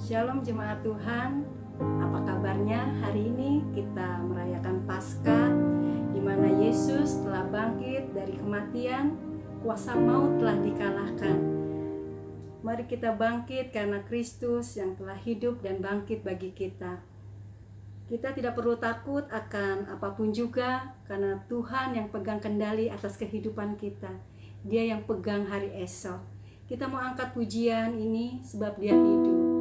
Shalom jemaat Tuhan, apa kabarnya? Hari ini kita merayakan Paskah, di mana Yesus telah bangkit dari kematian, kuasa maut telah dikalahkan. Mari kita bangkit karena Kristus yang telah hidup dan bangkit bagi kita. Kita tidak perlu takut akan apapun juga, karena Tuhan yang pegang kendali atas kehidupan kita. Dia yang pegang hari esok. Kita mau angkat pujian ini sebab Dia hidup.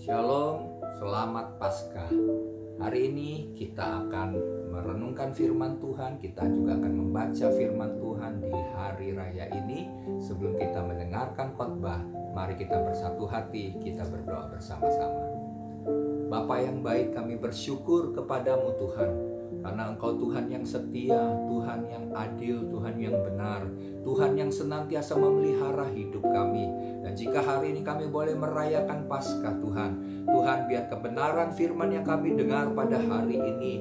Shalom, selamat Paskah. Hari ini kita akan merenungkan firman Tuhan. Kita juga akan membaca firman Tuhan di hari raya ini. Sebelum kita mendengarkan khotbah, mari kita bersatu hati, kita berdoa bersama-sama. Bapa yang baik, kami bersyukur kepadamu Tuhan, karena Engkau Tuhan yang setia, Tuhan yang adil, Tuhan yang benar, Tuhan yang senantiasa memelihara hidup kami. Dan jika hari ini kami boleh merayakan Paskah Tuhan, Tuhan biar kebenaran firman yang kami dengar pada hari ini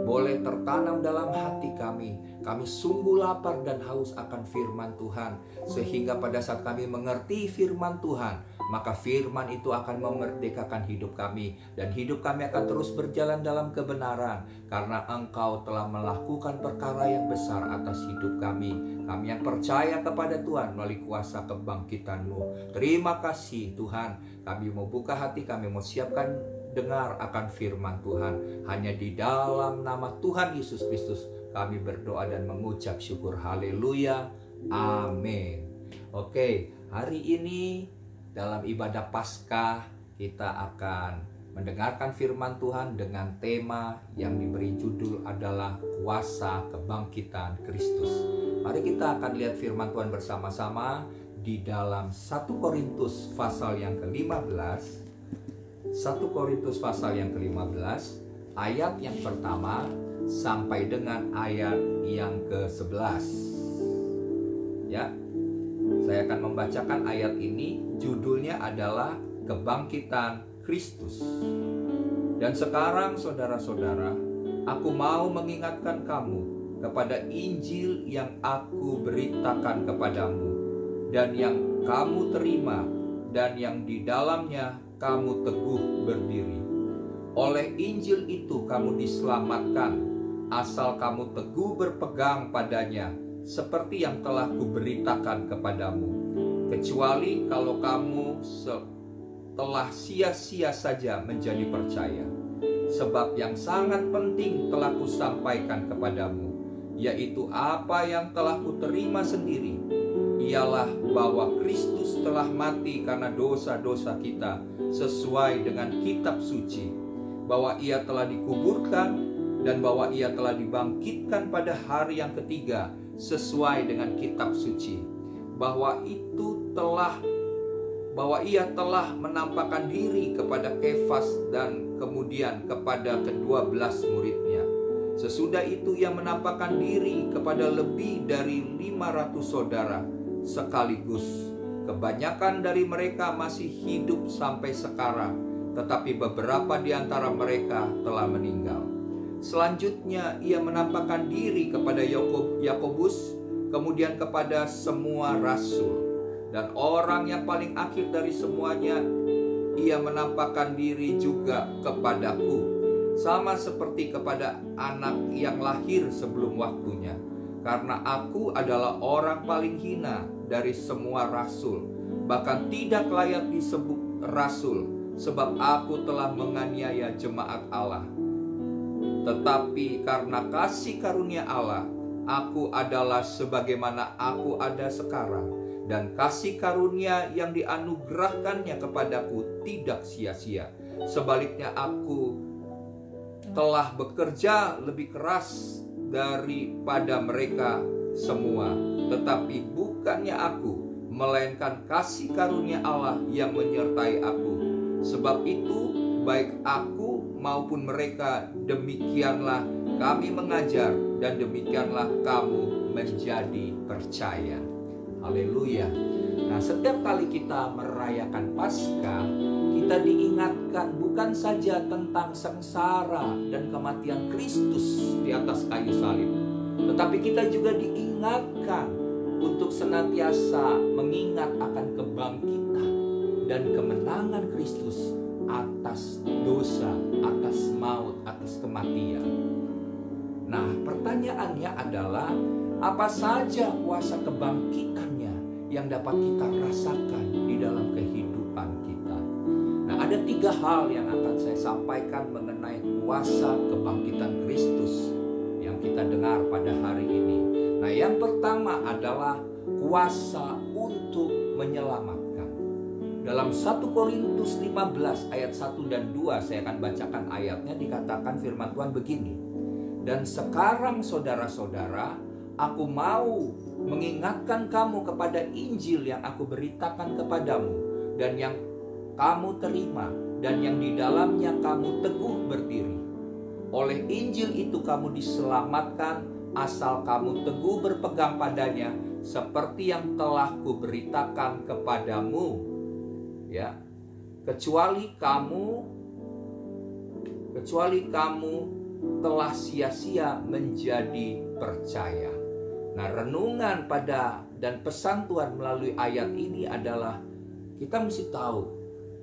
boleh tertanam dalam hati kami. Kami sungguh lapar dan haus akan firman Tuhan, sehingga pada saat kami mengerti firman Tuhan, maka firman itu akan memerdekakan hidup kami, dan hidup kami akan terus berjalan dalam kebenaran, karena Engkau telah melakukan perkara yang besar atas hidup kami. Kami yang percaya kepada Tuhan melalui kuasa kebangkitan-Mu. Terima kasih Tuhan. Kami mau buka hati, kami mau siapkan dengar akan firman Tuhan. Hanya di dalam nama Tuhan Yesus Kristus kami berdoa dan mengucap syukur. Haleluya. Amin. Oke, hari ini dalam ibadah Paskah kita akan mendengarkan firman Tuhan dengan tema yang diberi judul adalah kuasa kebangkitan Kristus. Mari kita akan lihat firman Tuhan bersama-sama di dalam 1 Korintus pasal yang ke-15. 1 Korintus pasal yang ke-15 ayat yang pertama sampai dengan ayat yang ke-11. Ya. Saya akan membacakan ayat ini, judulnya adalah Kebangkitan Kristus. Dan sekarang saudara-saudara, aku mau mengingatkan kamu kepada Injil yang aku beritakan kepadamu, dan yang kamu terima, dan yang di dalamnya kamu teguh berdiri. Oleh Injil itu kamu diselamatkan, asal kamu teguh berpegang padanya, seperti yang telah kuberitakan kepadamu. Kecuali kalau kamu telah sia-sia saja menjadi percaya. Sebab yang sangat penting telah kusampaikan kepadamu, yaitu apa yang telah kuterima sendiri, ialah bahwa Kristus telah mati karena dosa-dosa kita sesuai dengan kitab suci, bahwa ia telah dikuburkan, dan bahwa ia telah dibangkitkan pada hari yang ketiga sesuai dengan kitab suci, bahwa ia telah menampakkan diri kepada Kefas dan kemudian kepada ke-12 muridnya. Sesudah itu ia menampakkan diri kepada lebih dari 500 saudara sekaligus. Kebanyakan dari mereka masih hidup sampai sekarang, tetapi beberapa di antara mereka telah meninggal. Selanjutnya ia menampakkan diri kepada Yakobus, kemudian kepada semua rasul. Dan orang yang paling akhir dari semuanya, ia menampakkan diri juga kepadaku, sama seperti kepada anak yang lahir sebelum waktunya. Karena aku adalah orang paling hina dari semua rasul, bahkan tidak layak disebut rasul, sebab aku telah menganiaya jemaat Allah. Tetapi karena kasih karunia Allah, aku adalah sebagaimana aku ada sekarang. Dan kasih karunia yang dianugerahkannya kepadaku tidak sia-sia. Sebaliknya aku telah bekerja lebih keras daripada mereka semua. Tetapi bukannya aku, melainkan kasih karunia Allah yang menyertai aku. Sebab itu baik aku maupun mereka, demikianlah kami mengajar, dan demikianlah kamu menjadi percaya. Haleluya. Nah, setiap kali kita merayakan Paskah, kita diingatkan bukan saja tentang sengsara dan kematian Kristus di atas kayu salib, tetapi kita juga diingatkan untuk senantiasa mengingat akan kebangkitan dan kemenangan Kristus atas dosa, atas maut, atas kematian. Nah, pertanyaannya adalah, apa saja kuasa kebangkitannya yang dapat kita rasakan di dalam kehidupan kita? Nah, ada 3 hal yang akan saya sampaikan mengenai kuasa kebangkitan Kristus yang kita dengar pada hari ini. Nah, yang pertama adalah kuasa untuk menyelamatkan. Dalam 1 Korintus 15 ayat 1 dan 2, saya akan bacakan ayatnya, dikatakan firman Tuhan begini. Dan sekarang saudara-saudara, aku mau mengingatkan kamu kepada Injil yang aku beritakan kepadamu, dan yang kamu terima, dan yang di dalamnya kamu teguh berdiri. Oleh Injil itu kamu diselamatkan, asal kamu teguh berpegang padanya, seperti yang telah kuberitakan kepadamu. Ya, kecuali kamu telah sia-sia menjadi percaya. Nah, renungan dan pesan Tuhan melalui ayat ini adalah kita mesti tahu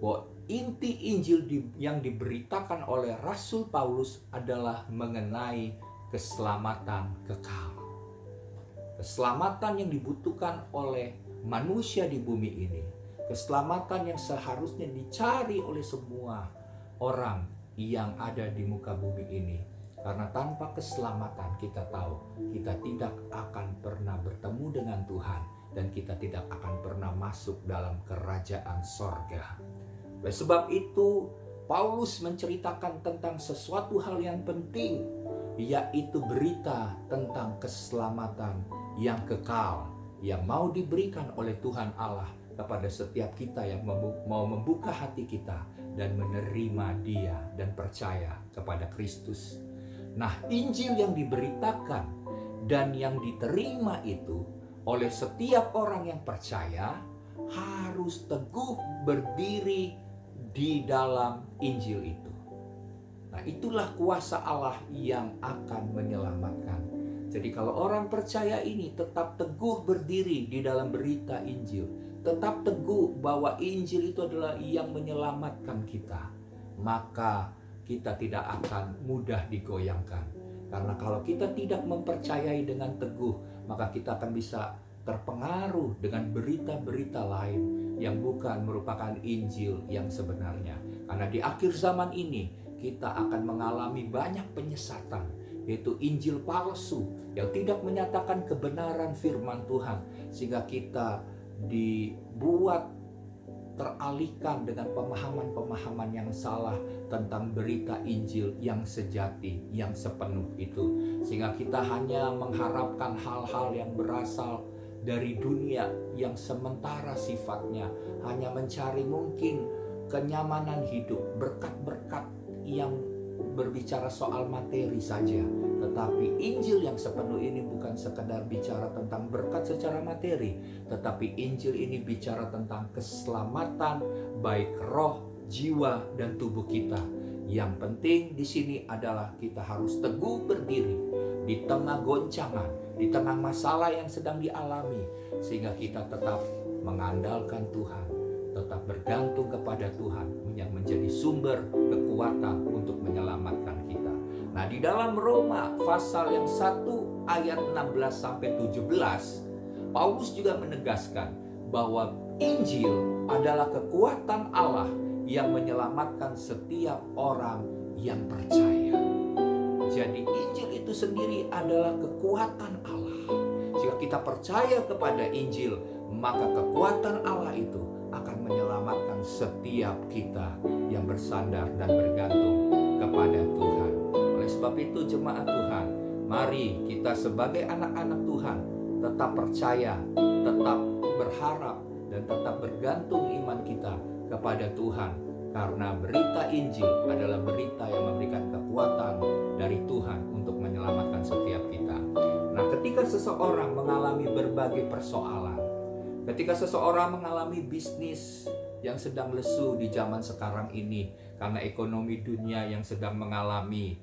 bahwa inti Injil yang diberitakan oleh Rasul Paulus adalah mengenai keselamatan kekal. Keselamatan yang dibutuhkan oleh manusia di bumi ini. Keselamatan yang seharusnya dicari oleh semua orang yang ada di muka bumi ini. Karena tanpa keselamatan kita tahu kita tidak akan pernah bertemu dengan Tuhan dan kita tidak akan pernah masuk dalam kerajaan sorga. Oleh sebab itu Paulus menceritakan tentang sesuatu hal yang penting, yaitu berita tentang keselamatan yang kekal yang mau diberikan oleh Tuhan Allah kepada setiap kita yang mau membuka hati kita dan menerima Dia dan percaya kepada Kristus. Nah, Injil yang diberitakan dan yang diterima itu oleh setiap orang yang percaya harus teguh berdiri di dalam Injil itu. Nah, itulah kuasa Allah yang akan menyelamatkan. Jadi kalau orang percaya ini tetap teguh berdiri di dalam berita Injil, tetap teguh bahwa Injil itu adalah yang menyelamatkan kita, maka kita tidak akan mudah digoyangkan. Karena kalau kita tidak mempercayai dengan teguh, maka kita akan bisa terpengaruh dengan berita-berita lain yang bukan merupakan Injil yang sebenarnya. Karena di akhir zaman ini kita akan mengalami banyak penyesatan, yaitu Injil palsu yang tidak menyatakan kebenaran firman Tuhan, sehingga kita dibuat teralihkan dengan pemahaman-pemahaman yang salah tentang berita Injil yang sejati, yang sepenuh itu. Sehingga kita hanya mengharapkan hal-hal yang berasal dari dunia yang sementara sifatnya, hanya mencari mungkin kenyamanan hidup, berkat-berkat yang berbicara soal materi saja. Tetapi Injil yang sepenuh ini bukan sekedar bicara tentang berkat secara materi, tetapi Injil ini bicara tentang keselamatan baik roh, jiwa, dan tubuh kita. Yang penting di sini adalah kita harus teguh berdiri di tengah goncangan, di tengah masalah yang sedang dialami, sehingga kita tetap mengandalkan Tuhan, tetap bergantung kepada Tuhan yang menjadi sumber kekuatan untuk menyelamatkan kita. Nah, di dalam Roma pasal yang 1 ayat 16 sampai 17, Paulus juga menegaskan bahwa Injil adalah kekuatan Allah yang menyelamatkan setiap orang yang percaya. Jadi Injil itu sendiri adalah kekuatan Allah. Jika kita percaya kepada Injil, maka kekuatan Allah itu akan menyelamatkan setiap kita yang bersandar dan bergantung kepada Tuhan. Oleh sebab itu jemaat Tuhan, mari kita sebagai anak-anak Tuhan tetap percaya, tetap berharap, dan tetap bergantung iman kita kepada Tuhan. Karena berita Injil adalah berita yang memberikan kekuatan dari Tuhan untuk menyelamatkan setiap kita. Nah, ketika seseorang mengalami berbagai persoalan, ketika seseorang mengalami bisnis yang sedang lesu di zaman sekarang ini karena ekonomi dunia yang sedang mengalami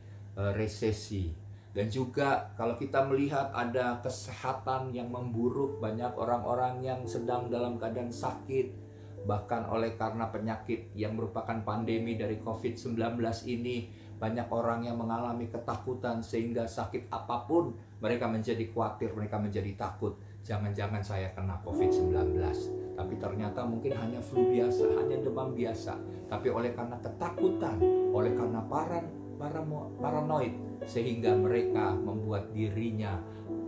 resesi, dan juga kalau kita melihat ada kesehatan yang memburuk, banyak orang-orang yang sedang dalam keadaan sakit, bahkan oleh karena penyakit yang merupakan pandemi dari COVID-19 ini, banyak orang yang mengalami ketakutan sehingga sakit apapun mereka menjadi khawatir, mereka menjadi takut. Jangan-jangan saya kena COVID-19, tapi ternyata mungkin hanya flu biasa, hanya demam biasa. Tapi oleh karena ketakutan, oleh karena paranoid, sehingga mereka membuat dirinya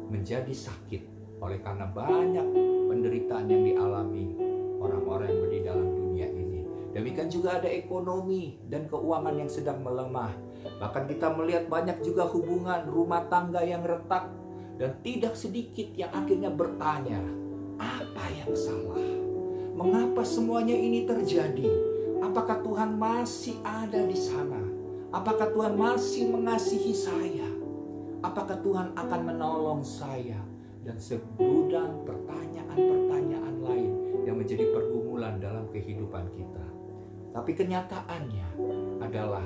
menjadi sakit. Oleh karena banyak penderitaan yang dialami orang-orang yang berada di dalam dunia ini. Demikian juga ada ekonomi dan keuangan yang sedang melemah. Bahkan kita melihat banyak juga hubungan rumah tangga yang retak. Dan tidak sedikit yang akhirnya bertanya, apa yang salah? Mengapa semuanya ini terjadi? Apakah Tuhan masih ada di sana? Apakah Tuhan masih mengasihi saya? Apakah Tuhan akan menolong saya? Dan segudang pertanyaan-pertanyaan lain yang menjadi pergumulan dalam kehidupan kita. Tapi kenyataannya adalah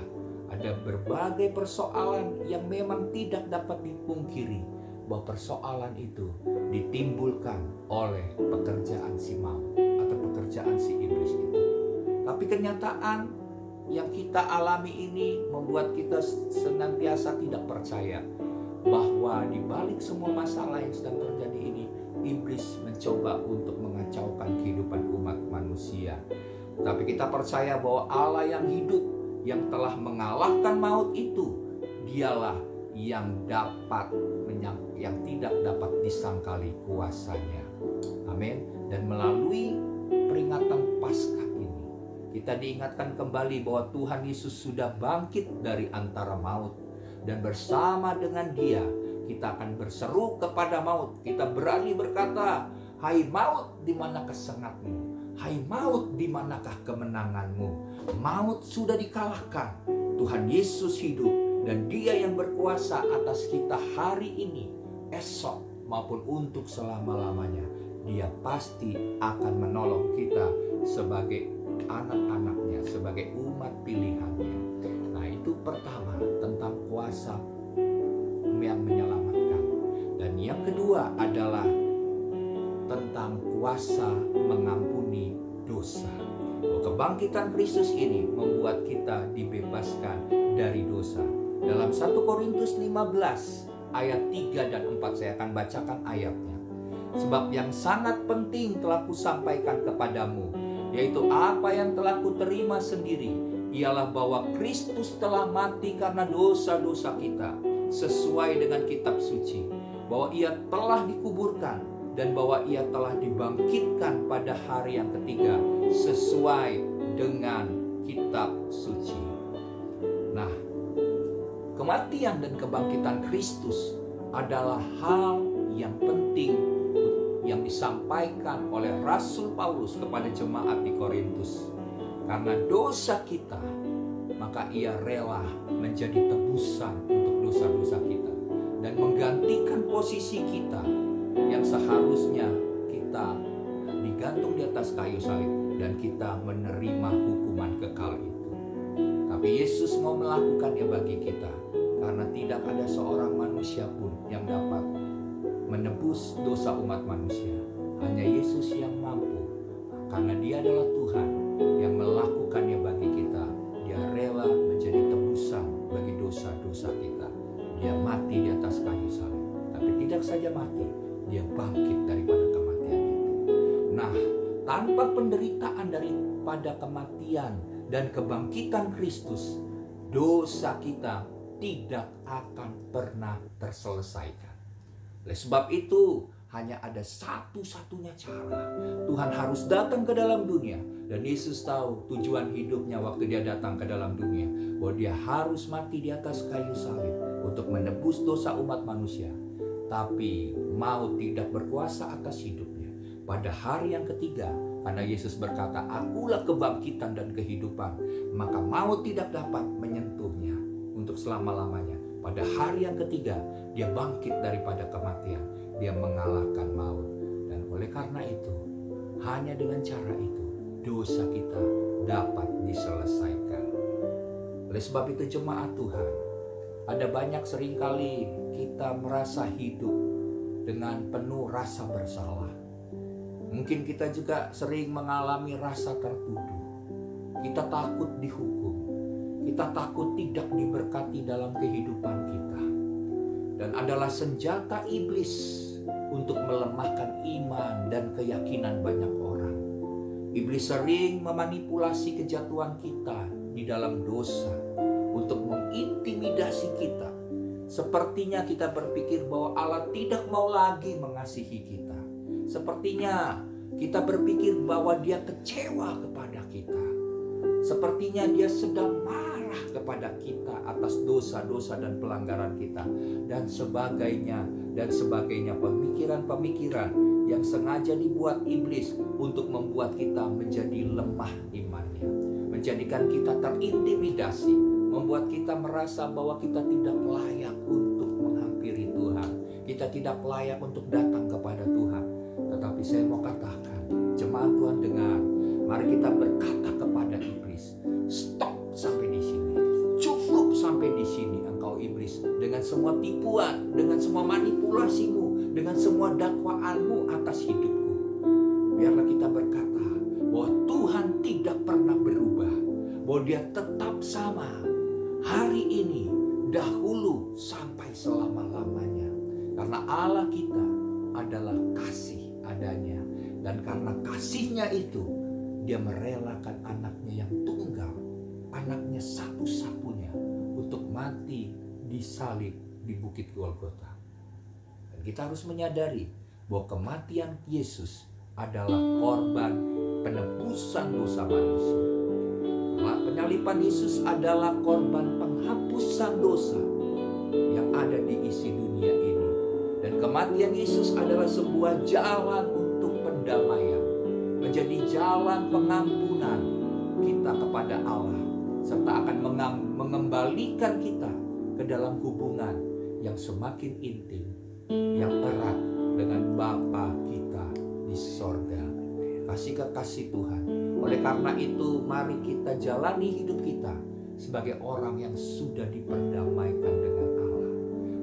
ada berbagai persoalan yang memang tidak dapat dipungkiri, bahwa persoalan itu ditimbulkan oleh pekerjaan si maut atau pekerjaan si iblis itu. Tapi kenyataan yang kita alami ini membuat kita senantiasa tidak percaya bahwa di balik semua masalah yang sedang terjadi ini, iblis mencoba untuk mengacaukan kehidupan umat manusia. Tapi kita percaya bahwa Allah yang hidup, yang telah mengalahkan maut itu, dialah yang tidak dapat disangkali kuasanya. Amin. Dan melalui peringatan Paskah ini, kita diingatkan kembali bahwa Tuhan Yesus sudah bangkit dari antara maut. Dan bersama dengan Dia, kita akan berseru kepada maut. Kita berani berkata, "Hai maut, di manakah sengatmu? Hai maut, di manakah kemenanganmu?" Maut sudah dikalahkan. Tuhan Yesus hidup dan Dia yang berkuasa atas kita hari ini, esok, maupun untuk selama-lamanya. Dia pasti akan menolong kita sebagai anak-anaknya, sebagai umat pilihannya. Nah, itu pertama, tentang kuasa yang menyelamatkan. Dan yang kedua adalah tentang kuasa mengampuni dosa. Kebangkitan Kristus ini membuat kita dibebaskan dari dosa. Dalam 1 Korintus 15 ayat 3 dan 4, saya akan bacakan ayatnya. "Sebab yang sangat penting telah kusampaikan kepadamu, yaitu apa yang telah kuterima sendiri, ialah bahwa Kristus telah mati karena dosa-dosa kita, sesuai dengan kitab suci, bahwa Ia telah dikuburkan, dan bahwa Ia telah dibangkitkan pada hari yang ketiga, sesuai dengan kitab suci." Nah, kematian dan kebangkitan Kristus adalah hal yang penting yang disampaikan oleh Rasul Paulus kepada jemaat di Korintus. Karena dosa kita, maka Ia rela menjadi tebusan untuk dosa-dosa kita dan menggantikan posisi kita yang seharusnya kita digantung di atas kayu salib dan kita menerima hukuman kekal itu. Tapi Yesus mau melakukannya bagi kita, karena tidak ada seorang manusia pun yang dapat menebus dosa umat manusia. Hanya Yesus yang mampu, karena Dia adalah Tuhan yang melakukannya bagi kita. Dia rela menjadi tebusan bagi dosa-dosa kita. Dia mati di atas kayu salib. Tapi tidak saja mati, Dia bangkit daripada kematian itu. Nah, tanpa penderitaan daripada kematian dan kebangkitan Kristus, dosa kita tidak akan pernah terselesaikan. Oleh sebab itu, hanya ada satu-satunya cara. Tuhan harus datang ke dalam dunia. Dan Yesus tahu tujuan hidupnya waktu Dia datang ke dalam dunia, bahwa Dia harus mati di atas kayu salib untuk menebus dosa umat manusia. Tapi maut tidak berkuasa atas hidupnya. Pada hari yang ketiga, karena Yesus berkata, "Akulah kebangkitan dan kehidupan," maka maut tidak dapat menyentuhnya untuk selama-lamanya. Pada hari yang ketiga, Dia bangkit daripada kematian. Dia mengalahkan maut. Dan oleh karena itu, hanya dengan cara itu, dosa kita dapat diselesaikan. Oleh sebab itu, jemaat Tuhan, ada banyak seringkali kita merasa hidup dengan penuh rasa bersalah. Mungkin kita juga sering mengalami rasa tertuduh. Kita takut dihukum. Kita takut tidak diberkati dalam kehidupan kita. Dan adalah senjata iblis untuk melemahkan iman dan keyakinan banyak orang. Iblis sering memanipulasi kejatuhan kita di dalam dosa untuk mengintimidasi kita. Sepertinya kita berpikir bahwa Allah tidak mau lagi mengasihi kita. Sepertinya kita berpikir bahwa Dia kecewa kepada kita. Sepertinya Dia sedang marah kepada kita atas dosa-dosa dan pelanggaran kita, dan sebagainya, pemikiran-pemikiran yang sengaja dibuat iblis untuk membuat kita menjadi lemah imannya, menjadikan kita terintimidasi, membuat kita merasa bahwa kita tidak layak untuk menghampiri Tuhan, kita tidak layak untuk datang kepada Tuhan. Tetapi saya mau katakan, jemaat Tuhan dengar, mari kita berkata kepada iblis, stop sampai di sini, cukup sampai di sini engkau iblis, dengan semua tipuan, dengan semua manipulasimu, dengan semua dakwaanmu atas hidupku. Biarlah kita berkata bahwa Tuhan tidak pernah berubah, bahwa Dia tetap sama hari ini, dahulu sampai selama-lamanya. Karena Allah kita adalah kasih adanya, dan karena kasih-Nya itu Dia merelakan anaknya yang tunggal, anaknya satu-satunya, untuk mati di salib di Bukit Golgota. Dan kita harus menyadari bahwa kematian Yesus adalah korban penebusan dosa manusia. Penyaliban Yesus adalah korban penghapusan dosa yang ada di isi dunia ini. Dan kematian Yesus adalah sebuah jalan untuk pendamaian, menjadi jalan pengampunan kita kepada Allah, serta akan mengembalikan kita ke dalam hubungan yang semakin intim, yang erat dengan Bapa kita di sorga. Kasih kekasih Tuhan. Oleh karena itu, mari kita jalani hidup kita sebagai orang yang sudah diperdamaikan dengan Allah,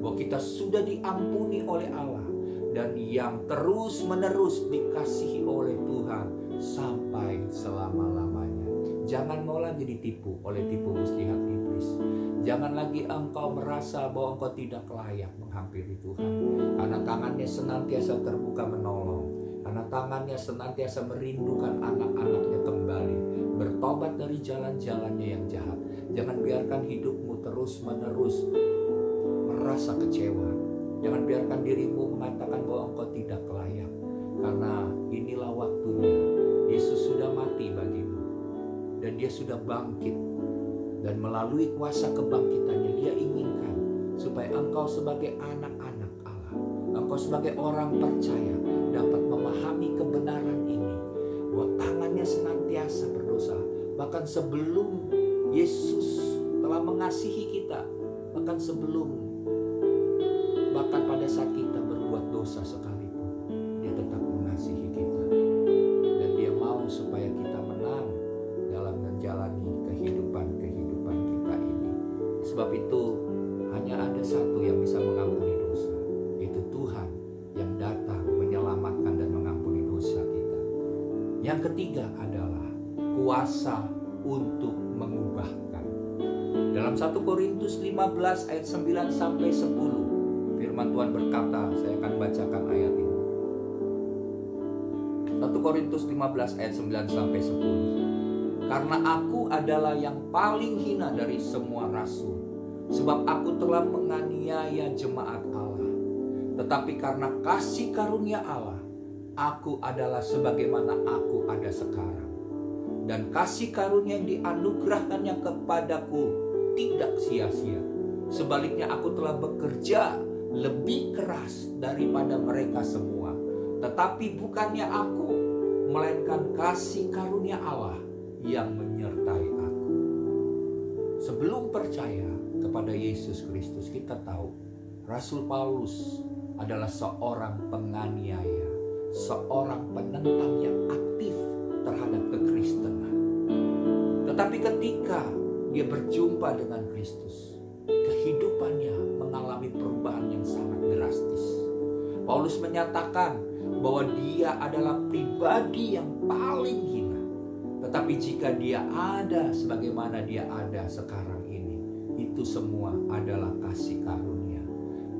bahwa kita sudah diampuni oleh Allah, dan yang terus-menerus dikasihi oleh Tuhan sampai selama-lamanya. Jangan mau lagi ditipu oleh tipu muslihat iblis. Jangan lagi engkau merasa bahwa engkau tidak layak menghampiri Tuhan, karena tangannya senantiasa terbuka menolong, karena tangannya senantiasa merindukan anak-anaknya kembali bertobat dari jalan-jalannya yang jahat. Jangan biarkan hidupmu terus-menerus merasa kecewa. Jangan biarkan dirimu mengatakan bahwa engkau tidak layak, karena inilah waktunya. Yesus sudah mati bagimu, dan Dia sudah bangkit, dan melalui kuasa kebangkitannya Dia inginkan supaya engkau sebagai anak-anak Allah, engkau sebagai orang percaya dapat memahami kebenaran ini, bahwa tangannya senantiasa berdosa. Bahkan sebelum Yesus telah mengasihi kita, bahkan pada saat kita berbuat dosa sekalipun, Dia tetap mengasihi kita, dan Dia mau supaya kita menang dalam menjalani kehidupan kita ini. Sebab itu hanya ada satu yang bisa mengampuni dosa, yaitu Tuhan yang datang menyelamatkan dan mengampuni dosa kita. Yang ketiga adalah kuasa untuk mengubahkan. Dalam 1 Korintus 15 ayat 9 sampai 10, firman Tuhan berkata, saya akan bacakan ayat ini. 1 Korintus 15 ayat 9 sampai 10. Karena aku adalah yang paling hina dari semua rasul, sebab aku telah menganiaya jemaat Allah. Tetapi karena kasih karunia Allah, aku adalah sebagaimana aku ada sekarang. Dan kasih karunia yang dianugerahkannya kepadaku tidak sia-sia. Sebaliknya aku telah bekerja lebih keras daripada mereka semua. Tetapi bukannya aku, melainkan kasih karunia Allah yang menyertai aku. Sebelum percaya kepada Yesus Kristus, kita tahu Rasul Paulus adalah seorang penganiaya, seorang penentang yang aktif terhadap kekristenan. Tetapi ketika dia berjumpa dengan Kristus, kehidupannya mengalami perubahan yang sangat drastis. Paulus menyatakan bahwa dia adalah pribadi yang paling hina. Tetapi jika dia ada sebagaimana dia ada sekarang ini, itu semua adalah kasih karunia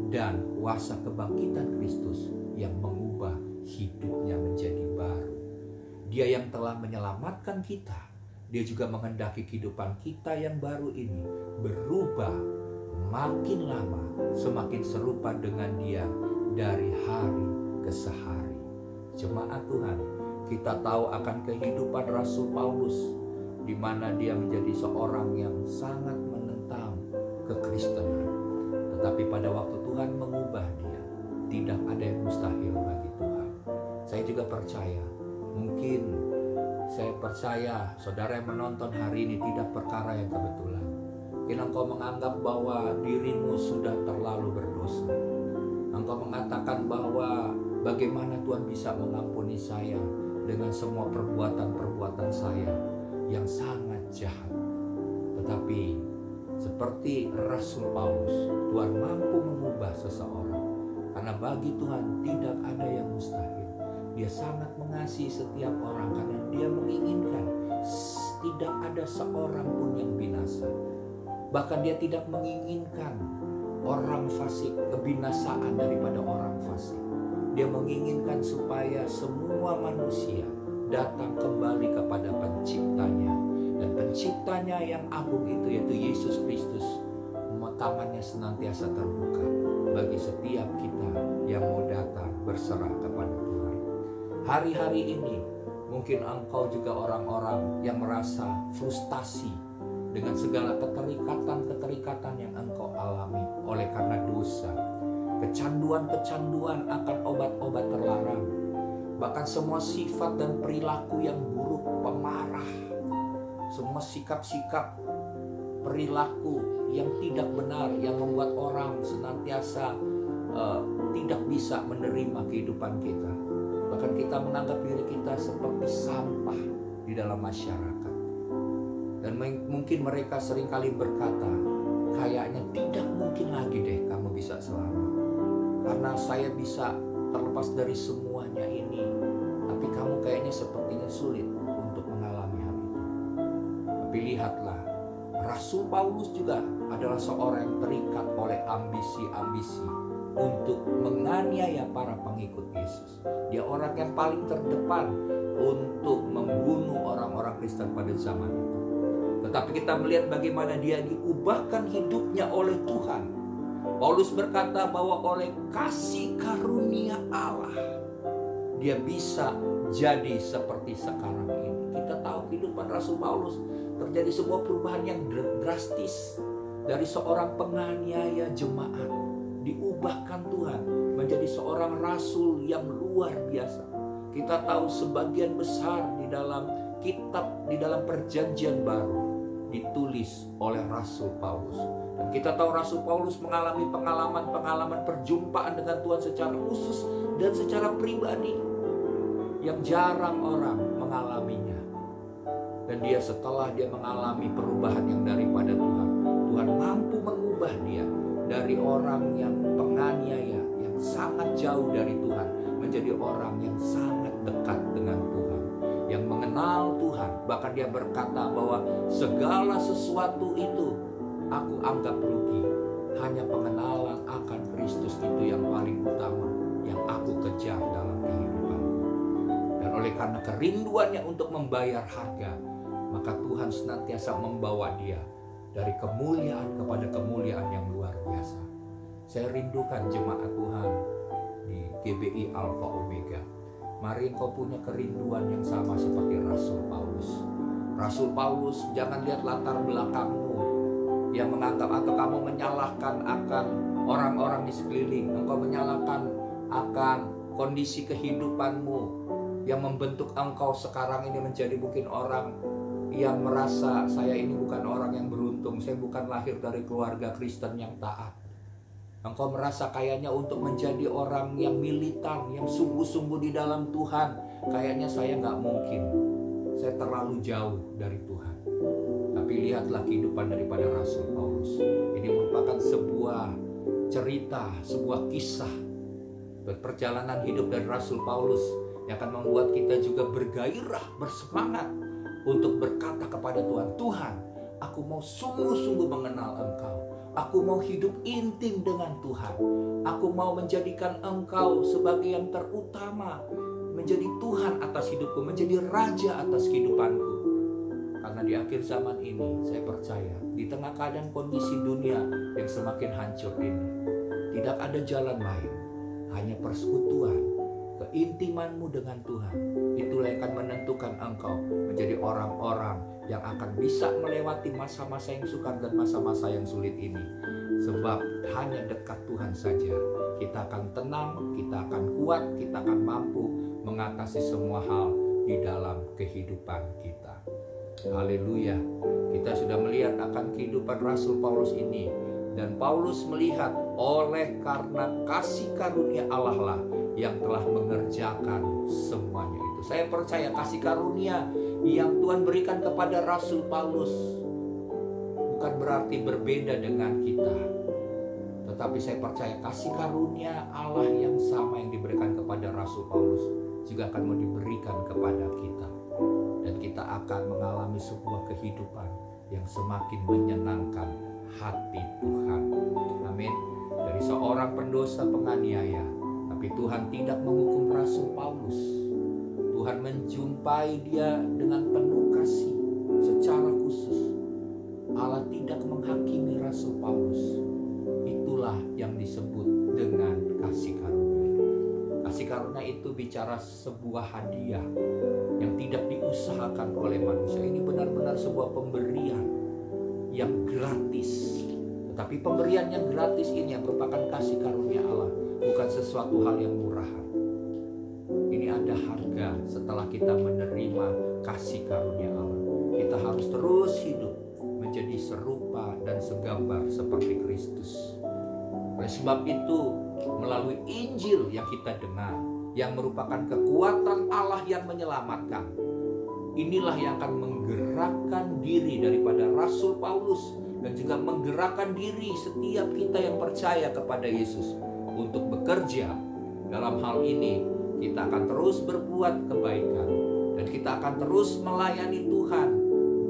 dan kuasa kebangkitan Kristus yang mengubah hidupnya menjadi baru. Dia yang telah menyelamatkan kita, Dia juga menghendaki kehidupan kita yang baru ini berubah makin lama, semakin serupa dengan Dia dari hari ke sehari. Jemaat Tuhan, kita tahu akan kehidupan Rasul Paulus, di mana dia menjadi seorang yang sangat menentang kekristenan. Tetapi pada waktu Tuhan mengubah dia, tidak ada yang mustahil bagi Tuhan. Saya juga percaya, mungkin Saya percaya saudara yang menonton hari ini tidak perkara yang kebetulan. Mungkin engkau menganggap bahwa dirimu sudah terlalu berdosa. Engkau mengatakan bahwa bagaimana Tuhan bisa mengampuni saya dengan semua perbuatan-perbuatan saya yang sangat jahat. Tetapi seperti Rasul Paulus, Tuhan mampu mengubah seseorang. Karena bagi Tuhan tidak ada yang mustahil. Dia sangat mengasihi setiap orang karena dia menginginkan tidak ada seorang pun yang binasa. Bahkan dia tidak menginginkan orang fasik, kebinasaan daripada orang fasik. Dia menginginkan supaya semua manusia datang kembali kepada penciptanya. Dan penciptanya yang agung itu yaitu Yesus Kristus, tangannya senantiasa terbuka bagi setiap kita yang mau datang berserah kepada Tuhan. Hari-hari ini mungkin engkau juga orang-orang yang merasa frustasi dengan segala keterikatan-keterikatan yang engkau alami oleh karena dosa. Kecanduan-kecanduan akan obat-obat terlarang. Bahkan semua sifat dan perilaku yang buruk, pemarah. Semua sikap-sikap perilaku yang tidak benar, yang membuat orang senantiasa tidak bisa menerima kehidupan kita. Bahkan kita menganggap diri kita seperti sampah di dalam masyarakat. Dan mungkin mereka seringkali berkata, kayaknya tidak mungkin lagi deh kamu bisa selamat. Karena saya bisa terlepas dari semuanya ini. Tapi kamu kayaknya sepertinya sulit untuk mengalami hal itu. Tapi lihatlah, Rasul Paulus juga adalah seorang yang terikat oleh ambisi-ambisi untuk menganiaya para pengikut Yesus. Dia orang yang paling terdepan untuk membunuh orang-orang Kristen pada zaman itu. Tetapi kita melihat bagaimana dia diubahkan hidupnya oleh Tuhan. Paulus berkata bahwa oleh kasih karunia Allah dia bisa jadi seperti sekarang ini. Kita tahu kehidupan Rasul Paulus terjadi sebuah perubahan yang drastis. Dari seorang penganiaya jemaat diubahkan Tuhan menjadi seorang rasul yang luar biasa. Kita tahu sebagian besar di dalam kitab, di dalam perjanjian baru ditulis oleh Rasul Paulus. Dan kita tahu Rasul Paulus mengalami pengalaman-pengalaman perjumpaan dengan Tuhan secara khusus dan secara pribadi yang jarang orang mengalaminya. Dan dia setelah dia mengalami perubahan yang daripada Tuhan, Tuhan mampu mengubah dia dari orang yang penganiaya, yang sangat jauh dari Tuhan, menjadi orang yang sangat dekat dengan Tuhan, yang mengenal Tuhan. Bahkan dia berkata bahwa segala sesuatu itu aku anggap rugi. Hanya pengenalan akan Kristus itu yang paling utama, yang aku kejar dalam kehidupanku. Dan oleh karena kerinduannya untuk membayar harga, maka Tuhan senantiasa membawa dia dari kemuliaan kepada kemuliaan yang luar biasa. Saya rindukan jemaat Tuhan di GBI Alpha Omega. Mari engkau punya kerinduan yang sama seperti Rasul Paulus. Rasul Paulus, jangan lihat latar belakangmu yang menganggap atau kamu menyalahkan akan orang-orang di sekeliling. Engkau menyalahkan akan kondisi kehidupanmu yang membentuk engkau sekarang ini menjadi mungkin orang yang merasa saya ini bukan orang yang beruntung, saya bukan lahir dari keluarga Kristen yang taat. Engkau merasa kayaknya untuk menjadi orang yang militan, yang sungguh-sungguh di dalam Tuhan, kayaknya saya nggak mungkin, saya terlalu jauh dari Tuhan. Tapi lihatlah kehidupan daripada Rasul Paulus. Ini merupakan sebuah cerita, sebuah kisah perjalanan hidup dari Rasul Paulus yang akan membuat kita juga bergairah, bersemangat untuk berkata kepada Tuhan, Tuhan, aku mau sungguh-sungguh mengenal Engkau. Aku mau hidup intim dengan Tuhan. Aku mau menjadikan Engkau sebagai yang terutama, menjadi Tuhan atas hidupku, menjadi Raja atas kehidupanku. Karena di akhir zaman ini, saya percaya, di tengah keadaan kondisi dunia yang semakin hancur ini, tidak ada jalan lain, hanya persekutuan, keintimanmu dengan Tuhan. Itulah yang akan menentukan engkau menjadi orang-orang yang akan bisa melewati masa-masa yang sukar dan masa-masa yang sulit ini. Sebab hanya dekat Tuhan saja kita akan tenang, kita akan kuat, kita akan mampu mengatasi semua hal di dalam kehidupan kita. Haleluya. Kita sudah melihat akan kehidupan Rasul Paulus ini, dan Paulus melihat oleh karena kasih karunia Allah lah yang telah mengerjakan semuanya itu. Saya percaya kasih karunia yang Tuhan berikan kepada Rasul Paulus bukan berarti berbeda dengan kita, tetapi saya percaya kasih karunia Allah yang sama yang diberikan kepada Rasul Paulus juga akan mau diberikan kepada kita, dan kita akan mengalami sebuah kehidupan yang semakin menyenangkan hati Tuhan. Amin. Dari seorang pendosa penganiaya, tapi Tuhan tidak menghukum Rasul Paulus. Tuhan menjumpai dia dengan penuh kasih secara khusus. Allah tidak menghakimi Rasul Paulus. Itulah yang disebut dengan kasih karunia. Kasih karunia itu bicara sebuah hadiah yang tidak diusahakan oleh manusia. Ini benar-benar sebuah pemberian yang gratis. Tetapi pemberian yang gratis ini yang merupakan kasih karunia Allah, bukan sesuatu hal yang murahan. Ini ada harga setelah kita menerima kasih karunia Allah. Kita harus terus hidup menjadi serupa dan segambar seperti Kristus. Oleh sebab itu, melalui Injil yang kita dengar, yang merupakan kekuatan Allah yang menyelamatkan, inilah yang akan menggerakkan diri daripada Rasul Paulus dan juga menggerakkan diri setiap kita yang percaya kepada Yesus untuk bekerja. Dalam hal ini kita akan terus berbuat kebaikan dan kita akan terus melayani Tuhan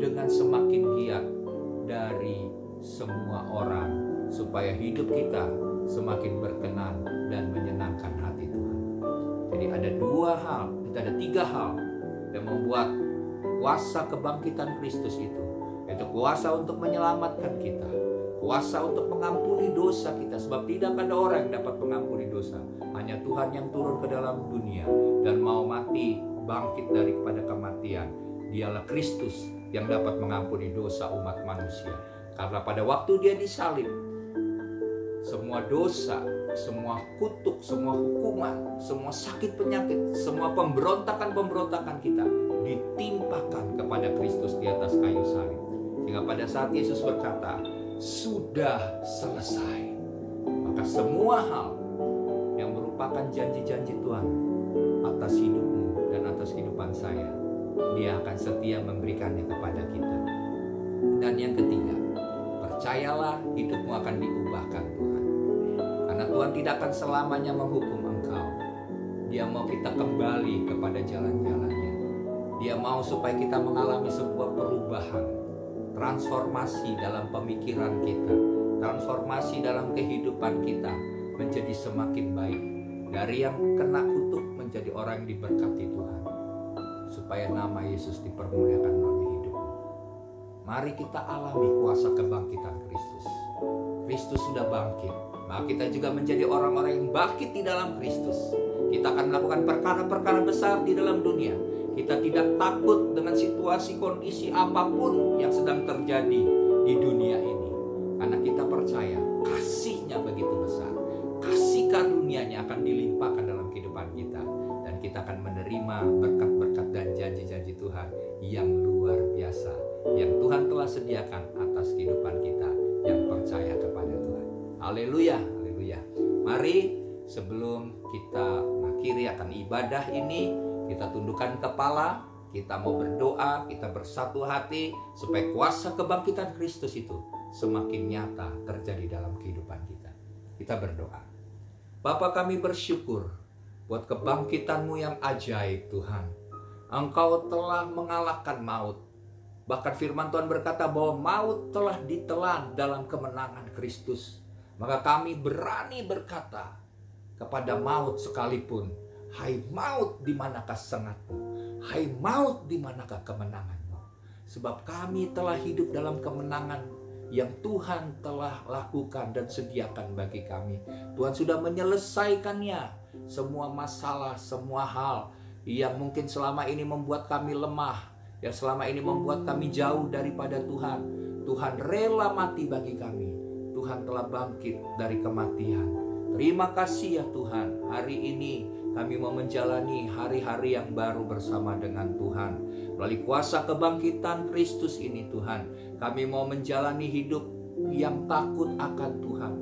dengan semakin giat dari semua orang, supaya hidup kita semakin berkenan dan menyenangkan hati Tuhan. Jadi ada tiga hal yang membuat kuasa kebangkitan Kristus itu, yaitu kuasa untuk menyelamatkan kita, kuasa untuk mengampuni dosa kita, sebab tidak ada orang yang dapat mengampuni dosa, hanya Tuhan yang turun ke dalam dunia dan mau mati, bangkit daripada kematian. Dialah Kristus yang dapat mengampuni dosa umat manusia. Karena pada waktu dia disalib, semua dosa, semua kutuk, semua hukuman, semua sakit penyakit, semua pemberontakan kita ditimpakan kepada Kristus di atas kayu salib. Sehingga pada saat Yesus berkata, sudah selesai, maka semua hal yang merupakan janji-janji Tuhan atas hidupmu dan atas kehidupan saya, Dia akan setia memberikannya kepada kita. Dan yang ketiga, percayalah hidupmu akan diubahkan Tuhan. Karena Tuhan tidak akan selamanya menghukum engkau. Dia mau kita kembali kepada jalan-jalannya. Dia mau supaya kita mengalami sebuah perubahan, transformasi dalam pemikiran kita, transformasi dalam kehidupan kita menjadi semakin baik. Dari yang kena kutuk menjadi orang yang diberkati Tuhan, supaya nama Yesus dipermuliakan melalui hidupmu. Mari kita alami kuasa kebangkitan Kristus. Kristus sudah bangkit, maka kita juga menjadi orang-orang yang bangkit di dalam Kristus. Kita akan melakukan perkara-perkara besar di dalam dunia. Kita tidak takut dengan situasi kondisi apapun yang sedang terjadi di dunia ini, karena kita percaya kasih-Nya begitu besar. Kasih karunia-Nya akan dilimpahkan dalam kehidupan kita, dan kita akan menerima berkat-berkat dan janji-janji Tuhan yang luar biasa yang Tuhan telah sediakan atas kehidupan kita yang percaya kepada Tuhan. Haleluya, haleluya. Mari sebelum kita mengakhiri akan ibadah ini, kita tundukkan kepala, kita mau berdoa, kita bersatu hati supaya kuasa kebangkitan Kristus itu semakin nyata terjadi dalam kehidupan kita. Kita berdoa. Bapa, kami bersyukur buat kebangkitan-Mu yang ajaib Tuhan. Engkau telah mengalahkan maut. Bahkan firman Tuhan berkata bahwa maut telah ditelan dalam kemenangan Kristus. Maka kami berani berkata kepada maut sekalipun, hai maut, di manakah sengat-Mu? Hai maut, di manakah kemenangan-Mu? Sebab kami telah hidup dalam kemenangan yang Tuhan telah lakukan dan sediakan bagi kami. Tuhan sudah menyelesaikannya. Semua masalah, semua hal yang mungkin selama ini membuat kami lemah, yang selama ini membuat kami jauh daripada Tuhan, Tuhan rela mati bagi kami. Tuhan telah bangkit dari kematian. Terima kasih ya Tuhan. Hari ini Kami mau menjalani hari-hari yang baru bersama dengan Tuhan. Melalui kuasa kebangkitan Kristus ini Tuhan, kami mau menjalani hidup yang takut akan Tuhan.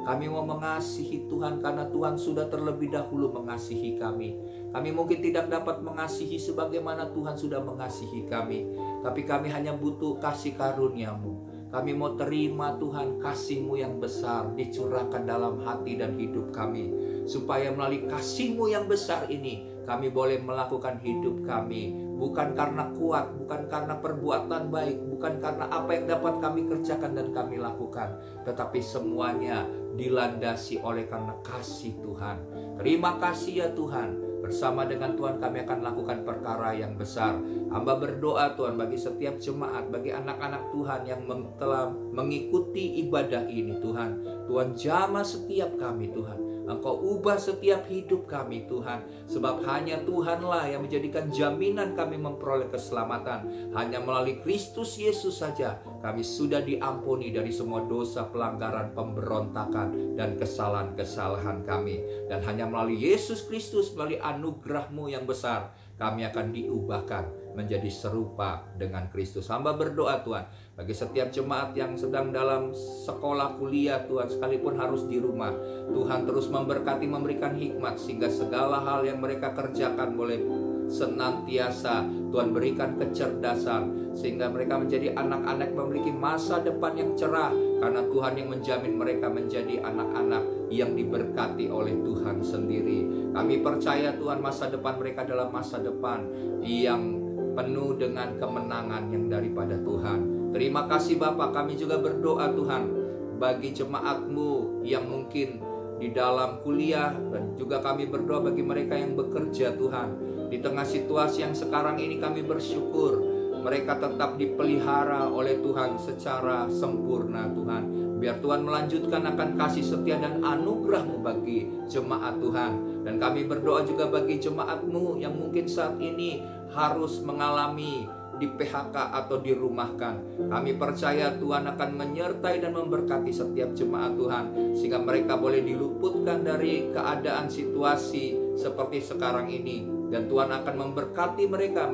Kami mau mengasihi Tuhan karena Tuhan sudah terlebih dahulu mengasihi kami. Kami mungkin tidak dapat mengasihi sebagaimana Tuhan sudah mengasihi kami, tapi kami hanya butuh kasih karunia-Mu. Kami mau terima Tuhan kasih-Mu yang besar dicurahkan dalam hati dan hidup kami, supaya melalui kasih-Mu yang besar ini kami boleh melakukan hidup kami bukan karena kuat, bukan karena perbuatan baik, bukan karena apa yang dapat kami kerjakan dan kami lakukan, tetapi semuanya dilandasi oleh karena kasih Tuhan. Terima kasih ya Tuhan. Bersama dengan Tuhan kami akan lakukan perkara yang besar. Hamba berdoa Tuhan bagi setiap jemaat, bagi anak-anak Tuhan yang telah mengikuti ibadah ini Tuhan. Tuhan jamah setiap kami Tuhan. Engkau ubah setiap hidup kami Tuhan. Sebab hanya Tuhanlah yang menjadikan jaminan kami memperoleh keselamatan. Hanya melalui Kristus Yesus saja kami sudah diampuni dari semua dosa, pelanggaran, pemberontakan, dan kesalahan-kesalahan kami. Dan hanya melalui Yesus Kristus, melalui anugerah-Mu yang besar, kami akan diubahkan menjadi serupa dengan Kristus. Hamba berdoa Tuhan bagi setiap jemaat yang sedang dalam sekolah kuliah Tuhan, sekalipun harus di rumah, Tuhan terus memberkati, memberikan hikmat sehingga segala hal yang mereka kerjakan boleh senantiasa Tuhan berikan kecerdasan, sehingga mereka menjadi anak-anak memiliki masa depan yang cerah, karena Tuhan yang menjamin mereka menjadi anak-anak yang diberkati oleh Tuhan sendiri. Kami percaya Tuhan masa depan mereka adalah masa depan yang penuh dengan kemenangan yang daripada Tuhan. Terima kasih Bapa. Kami juga berdoa Tuhan bagi jemaat-Mu yang mungkin di dalam kuliah, dan juga kami berdoa bagi mereka yang bekerja Tuhan. Di tengah situasi yang sekarang ini kami bersyukur mereka tetap dipelihara oleh Tuhan secara sempurna Tuhan. Biar Tuhan melanjutkan akan kasih setia dan anugerah-Mu bagi jemaat Tuhan. Dan kami berdoa juga bagi jemaat-Mu yang mungkin saat ini harus mengalami di PHK atau dirumahkan. Kami percaya Tuhan akan menyertai dan memberkati setiap jemaat Tuhan, sehingga mereka boleh diluputkan dari keadaan situasi seperti sekarang ini. Dan Tuhan akan memberkati mereka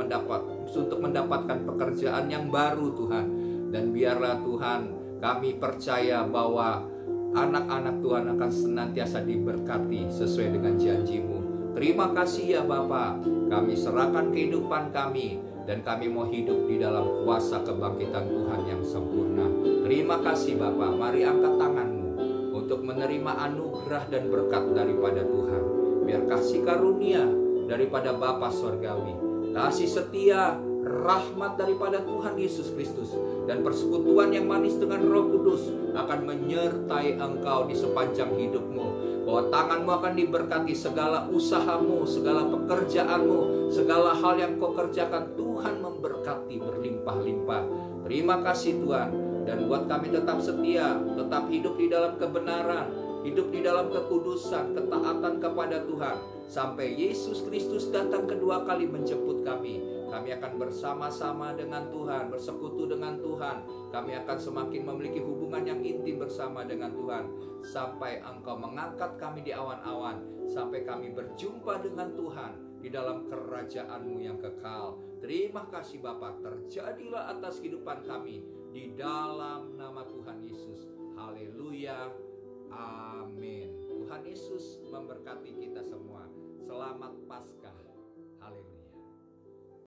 untuk mendapatkan pekerjaan yang baru Tuhan. Dan biarlah Tuhan, kami percaya bahwa anak-anak Tuhan akan senantiasa diberkati sesuai dengan janji-Mu. Terima kasih ya Bapa. Kami serahkan kehidupan kami, dan kami mau hidup di dalam kuasa kebangkitan Tuhan yang sempurna. Terima kasih Bapa. Mari angkat tangan-Mu untuk menerima anugerah dan berkat daripada Tuhan. Biar kasih karunia daripada Bapa Surgawi, kasih setia, rahmat daripada Tuhan Yesus Kristus, dan persekutuan yang manis dengan Roh Kudus akan menyertai engkau di sepanjang hidupmu. Bahwa tangan-Mu akan diberkati, segala usaha-Mu, segala pekerjaan-Mu, segala hal yang kau kerjakan Tuhan memberkati berlimpah-limpah. Terima kasih Tuhan. Dan buat kami tetap setia, tetap hidup di dalam kebenaran, hidup di dalam kekudusan, ketaatan kepada Tuhan, sampai Yesus Kristus datang kedua kali menjemput kami. Kami akan bersama-sama dengan Tuhan, bersekutu dengan Tuhan. Kami akan semakin memiliki hubungan yang intim bersama dengan Tuhan, sampai Engkau mengangkat kami di awan-awan, sampai kami berjumpa dengan Tuhan di dalam kerajaan-Mu yang kekal. Terima kasih Bapa. Terjadilah atas kehidupan kami di dalam nama Tuhan Yesus. Haleluya. Amin. Tuhan Yesus memberkati kita.